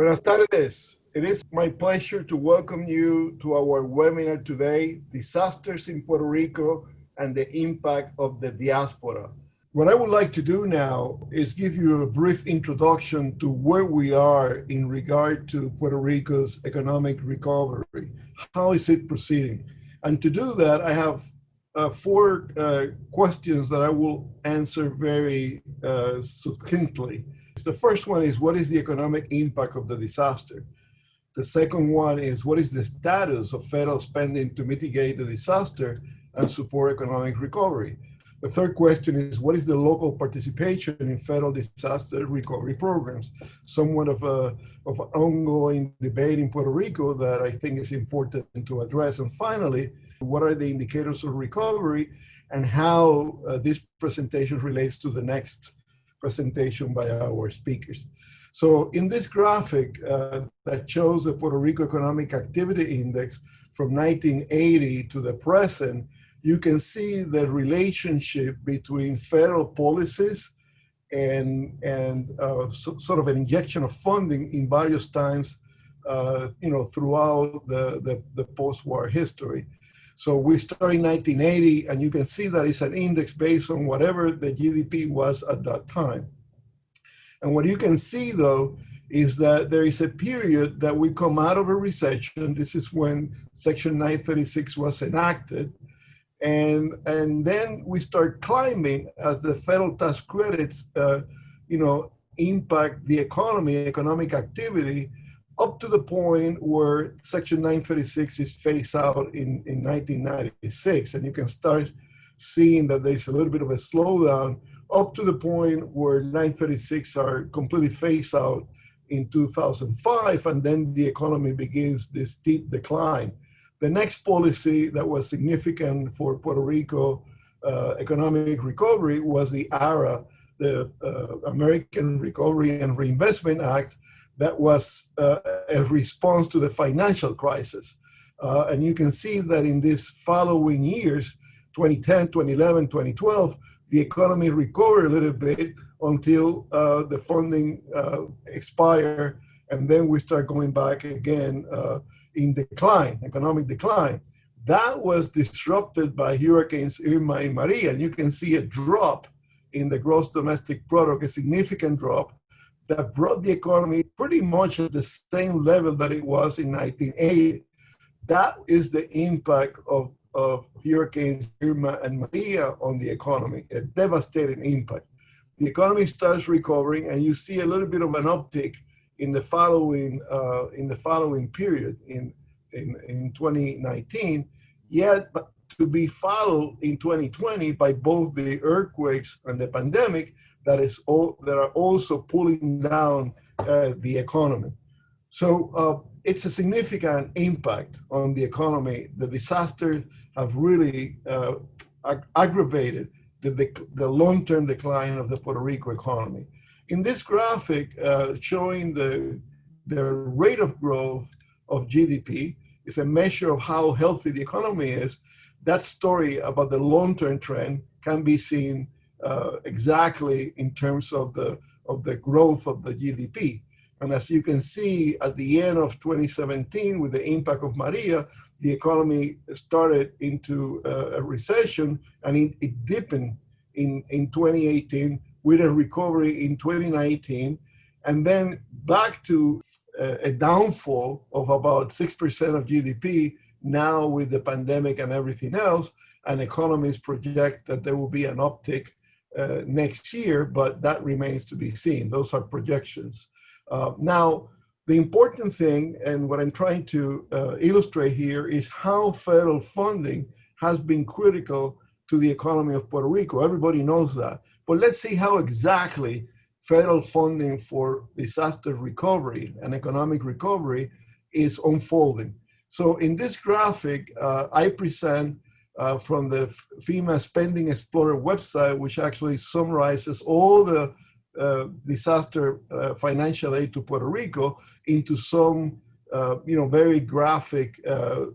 Buenas tardes. It is my pleasure to welcome you to our webinar today, Disasters in Puerto Rico and the Impact of the Diaspora. What I would like to do now is give you a brief introduction to where we are in regard to Puerto Rico's economic recovery. How is it proceeding? And to do that, I have four questions that I will answer very succinctly. The first one is, what is the economic impact of the disaster? The second one is, what is the status of federal spending to mitigate the disaster and support economic recovery? The third question is, what is the local participation in federal disaster recovery programs? Somewhat of an ongoing debate in Puerto Rico that I think is important to address. And finally, what are the indicators of recovery and how this presentation relates to the next presentation by our speakers. So in this graphic that shows the Puerto Rico Economic Activity Index from 1980 to the present, you can see the relationship between federal policies and sort of an injection of funding in various times, throughout the post-war history. So we start in 1980, and you can see that it's an index based on whatever the GDP was at that time. And what you can see, though, is that there is a period that we come out of a recession. This is when Section 936 was enacted. And then we start climbing as the federal tax credits, impact the economy, economic activity, up to the point where Section 936 is phased out in 1996. And you can start seeing that there's a little bit of a slowdown up to the point where 936 are completely phased out in 2005, and then the economy begins this steep decline. The next policy that was significant for Puerto Rico economic recovery was the ARA, the American Recovery and Reinvestment Act, that was a response to the financial crisis. And you can see that in these following years, 2010, 2011, 2012, the economy recovered a little bit until the funding expired, and then we start going back again in decline, economic decline. That was disrupted by Hurricanes Irma and Maria, and you can see a drop in the gross domestic product, a significant drop, that brought the economy pretty much at the same level that it was in 1980. That is the impact of Hurricanes Irma and Maria on the economy, a devastating impact. The economy starts recovering, and you see a little bit of an uptick in the following period in 2019, yet to be followed in 2020 by both the earthquakes and the pandemic that are also pulling down the economy. So it's a significant impact on the economy. The disasters have really aggravated the long-term decline of the Puerto Rico economy. In this graphic showing the rate of growth of GDP, is a measure of how healthy the economy is. That story about the long-term trend can be seen exactly in terms of the growth of the GDP. And as you can see, at the end of 2017, with the impact of Maria, the economy started into a recession, and it deepened in 2018 with a recovery in 2019, and then back to a downfall of about 6% of GDP now with the pandemic and everything else. And economists project that there will be an uptick next year, but that remains to be seen. Those are projections. Now, the important thing, and what I'm trying to illustrate here, is how federal funding has been critical to the economy of Puerto Rico. Everybody knows that. But let's see how exactly federal funding for disaster recovery and economic recovery is unfolding. So in this graphic, I present from the FEMA Spending Explorer website, which actually summarizes all the disaster financial aid to Puerto Rico into some very graphic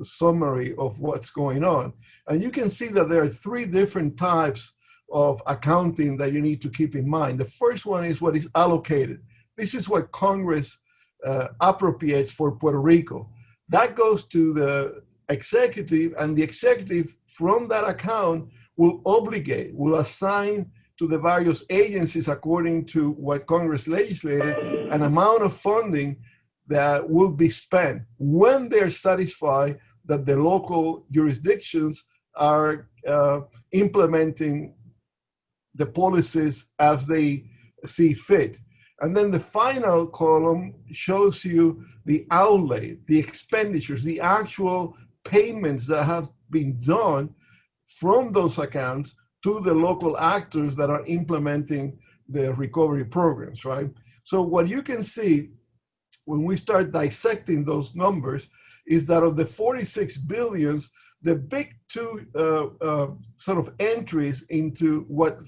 summary of what's going on. And you can see that there are three different types of accounting that you need to keep in mind. The first one is what is allocated. This is what Congress appropriates for Puerto Rico. That goes to the executive, and the executive from that account will assign to the various agencies, according to what Congress legislated, an amount of funding that will be spent when they're satisfied that the local jurisdictions are implementing the policies as they see fit. And then the final column shows you the outlay, the expenditures, the actual payments that have been done from those accounts to the local actors that are implementing the recovery programs, right? So what you can see when we start dissecting those numbers is that of the 46 billions, the big two sort of entries into what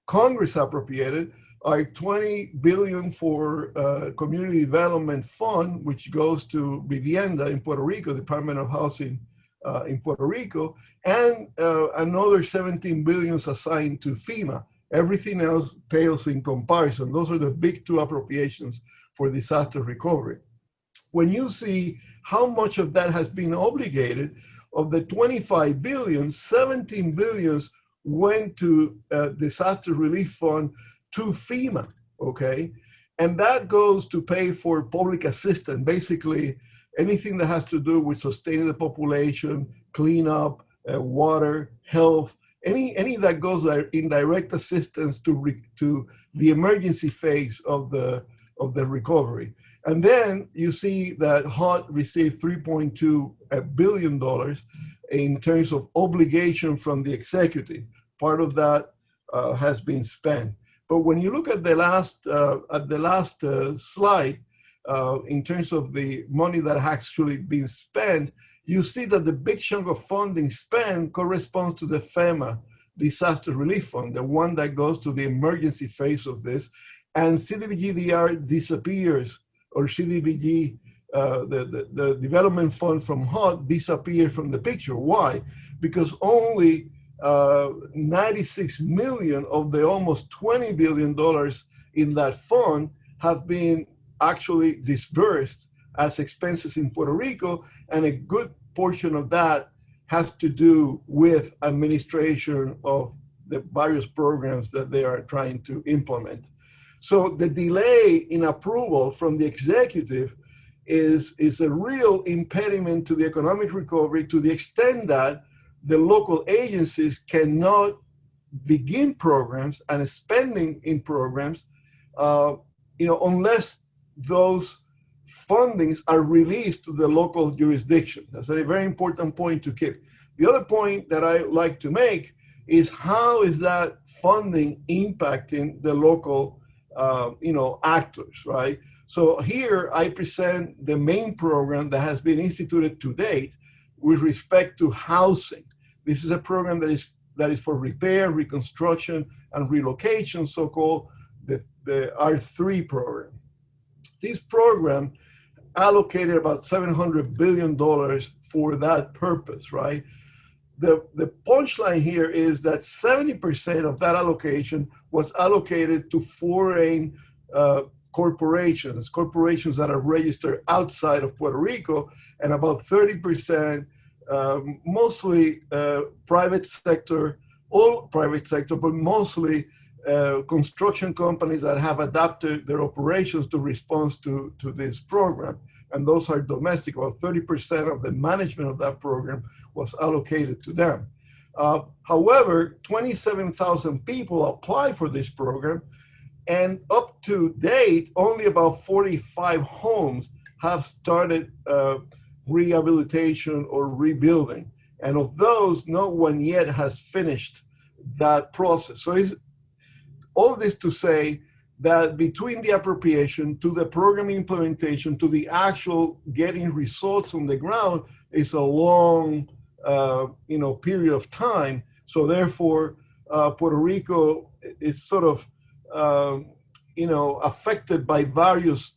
Congress appropriated are 20 billion for Community Development Fund, which goes to Vivienda in Puerto Rico, Department of Housing in Puerto Rico, and another 17 billion assigned to FEMA. Everything else pales in comparison. Those are the big two appropriations for disaster recovery. When you see how much of that has been obligated, of the 25 billion, 17 billions went to disaster relief fund to FEMA, okay? And that goes to pay for public assistance, basically anything that has to do with sustaining the population, cleanup, water, health, any that goes in direct assistance to the emergency phase of the recovery. And then you see that HUD received $3.2 billion in terms of obligation from the executive. Part of that has been spent. But when you look at the last slide, in terms of the money that has actually been spent, you see that the big chunk of funding spent corresponds to the FEMA Disaster Relief Fund, the one that goes to the emergency phase of this. And CDBG-DR disappears, or CDBG, the development fund from HUD disappeared from the picture. Why? Because only 96 million of the almost $20 billion in that fund have been actually disbursed as expenses in Puerto Rico, and a good portion of that has to do with administration of the various programs that they are trying to implement. So the delay in approval from the executive is a real impediment to the economic recovery, to the extent that the local agencies cannot begin programs and spending in programs, unless those fundings are released to the local jurisdiction. That's a very important point to keep. The other point that I like to make is how is that funding impacting the local actors, right? So here I present the main program that has been instituted to date with respect to housing. This is a program that is for repair, reconstruction, and relocation, so-called the R3 program. This program allocated about $700 billion for that purpose, right? The punchline here is that 70% of that allocation was allocated to foreign corporations that are registered outside of Puerto Rico, and about 30%, mostly private sector, all private sector, but mostly construction companies that have adapted their operations to respond to this program. And those are domestic. About 30% of the management of that program was allocated to them. However, 27,000 people applied for this program, and up to date, only about 45 homes have started rehabilitation or rebuilding. And of those, no one yet has finished that process. So all this to say that between the appropriation to the program implementation to the actual getting results on the ground is a long period of time. So therefore, Puerto Rico is sort of affected by various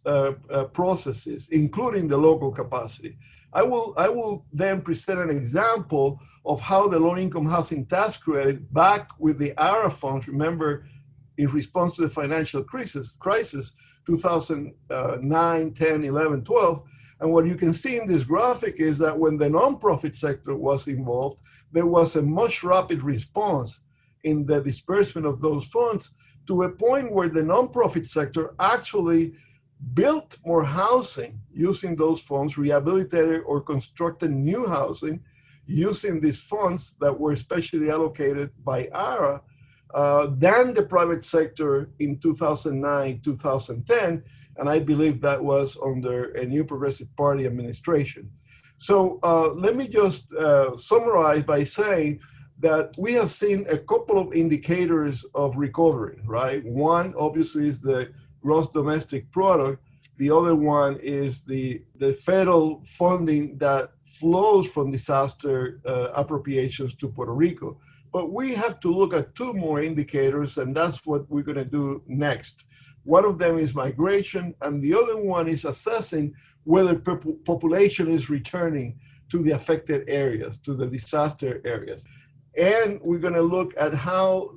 processes, including the local capacity. I will then present an example of how the low-income housing tax credit, back with the ARA funds, remember, in response to the financial crisis, 2009, 10, 11, 12. And what you can see in this graphic is that when the nonprofit sector was involved, there was a much rapid response in the disbursement of those funds to a point where the nonprofit sector actually built more housing using those funds, rehabilitated or constructed new housing using these funds that were specially allocated by ARA than the private sector in 2009, 2010. And I believe that was under a new Progressive Party administration. So let me just summarize by saying that we have seen a couple of indicators of recovery, right? One, obviously, is the gross domestic product. The other one is the federal funding that flows from disaster appropriations to Puerto Rico. But we have to look at two more indicators, and that's what we're going to do next. One of them is migration, and the other one is assessing whether population is returning to the affected areas, to the disaster areas. And we're going to look at how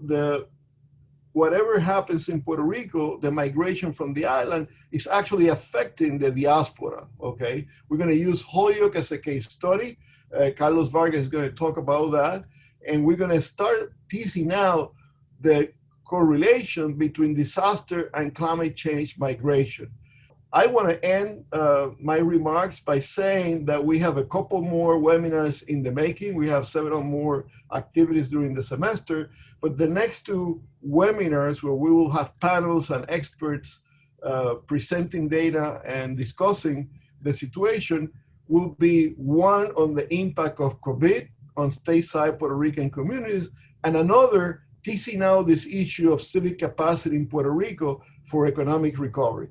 whatever happens in Puerto Rico, the migration from the island is actually affecting the diaspora, okay? We're going to use Holyoke as a case study. Carlos Vargas is going to talk about that. And we're going to start teasing out the correlation between disaster and climate change migration. I want to end my remarks by saying that we have a couple more webinars in the making. We have several more activities during the semester, but the next two webinars where we will have panels and experts presenting data and discussing the situation will be one on the impact of COVID on stateside Puerto Rican communities, and another teasing out this issue of civic capacity in Puerto Rico for economic recovery.